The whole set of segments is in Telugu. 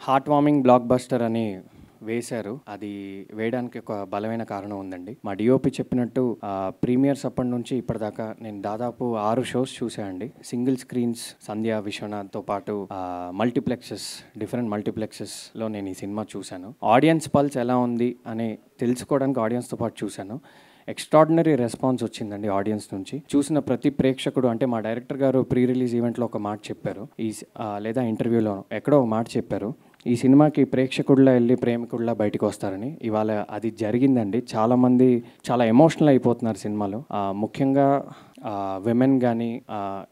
హార్ట్ వార్మింగ్ బ్లాక్ బస్టర్ అని వేశారు. అది వేయడానికి ఒక బలమైన కారణం ఉందండి. మా డిఓపి చెప్పినట్టు ప్రీమియర్స్ అప్పటి నుంచి ఇప్పటిదాకా నేను దాదాపు 6 షోస్ చూసానండి. సింగిల్ స్క్రీన్స్ సంధ్య విశ్వనాథ్తో పాటు డిఫరెంట్ మల్టీప్లెక్సెస్లో నేను ఈ సినిమా చూశాను. ఆడియన్స్ పల్స్ ఎలా ఉంది అని తెలుసుకోవడానికి ఆడియన్స్తో పాటు చూశాను. ఎక్స్ట్రాడినరీ రెస్పాన్స్ వచ్చిందండి ఆడియన్స్ నుంచి. చూసిన ప్రతి ప్రేక్షకుడు, అంటే మా డైరెక్టర్ గారు ప్రీ రిలీజ్ ఈవెంట్లో ఒక మాట చెప్పారు, లేదా ఇంటర్వ్యూలో ఎక్కడో ఒక మాట చెప్పారు, ఈ సినిమాకి ప్రేక్షకుడిలా వెళ్ళి ప్రేమికుడిలా బయటకు వస్తారని. ఇవాళ అది జరిగిందండి. చాలామంది చాలా ఎమోషనల్ అయిపోతున్నారు సినిమాలో. ముఖ్యంగా విమెన్ కానీ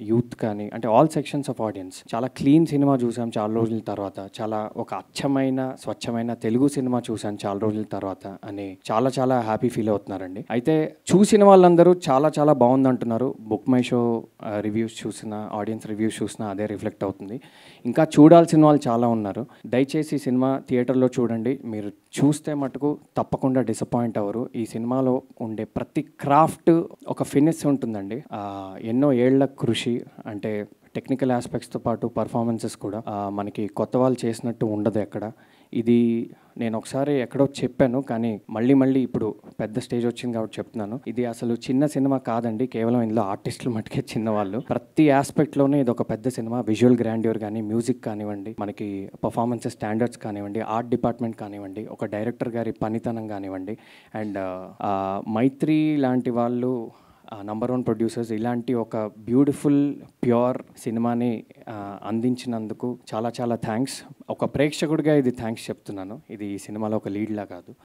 యూత్ కానీ, అంటే ఆల్ సెక్షన్స్ ఆఫ్ ఆడియన్స్. చాలా క్లీన్ సినిమా చూసాం చాలా రోజుల తర్వాత. చాలా ఒక అచ్చమైన స్వచ్ఛమైన తెలుగు సినిమా చూసాను చాలా రోజుల తర్వాత అని చాలా చాలా హ్యాపీ ఫీల్ అవుతున్నారండి. అయితే చూసిన వాళ్ళందరూ చాలా చాలా బాగుంది అంటున్నారు. బుక్ మై షో రివ్యూస్ చూసిన, ఆడియన్స్ రివ్యూస్ చూసినా అదే రిఫ్లెక్ట్ అవుతుంది. ఇంకా చూడాల్సిన వాళ్ళు చాలా ఉన్నారు. దయచేసి ఈ సినిమా థియేటర్లో చూడండి. మీరు చూస్తే మటుకు తప్పకుండా డిసప్పాయింట్ అవ్వరు. ఈ సినిమాలో ఉండే ప్రతి క్రాఫ్ట్ ఒక ఫినిష్ ఉంటుందండి. ఎన్నో ఏళ్ల కృషి, అంటే టెక్నికల్ ఆస్పెక్ట్స్తో పాటు పర్ఫార్మెన్సెస్ కూడా మనకి కొత్త వాళ్ళు చేసినట్టు ఉండదు ఎక్కడ. ఇది నేను ఒకసారి ఎక్కడో చెప్పాను, కానీ మళ్ళీ ఇప్పుడు పెద్ద స్టేజ్ వచ్చింది కాబట్టి చెప్తున్నాను. ఇది అసలు చిన్న సినిమా కాదండి. కేవలం ఇందులో ఆర్టిస్టులు మటుకే చిన్నవాళ్ళు. ప్రతి ఆస్పెక్ట్లోనే ఇది ఒక పెద్ద సినిమా. విజువల్ గ్రాండ్యూర్ కానీ, మ్యూజిక్ కానివ్వండి, మనకి పర్ఫార్మెన్సెస్ స్టాండర్డ్స్ కానివ్వండి, ఆర్ట్ డిపార్ట్మెంట్ కానివ్వండి, ఒక డైరెక్టర్ గారి పనితనం కానివ్వండి, అండ్ మైత్రి లాంటి వాళ్ళు నంబర్ 1 ప్రొడ్యూసర్స్ ఇలాంటి ఒక బ్యూటిఫుల్ ప్యూర్ సినిమాని అందించినందుకు చాలా చాలా థ్యాంక్స్. ఒక ప్రేక్షకుడిగా ఇది థ్యాంక్స్ చెప్తున్నాను. ఇది ఈ సినిమాలో ఒక లీడ్లా కాదు.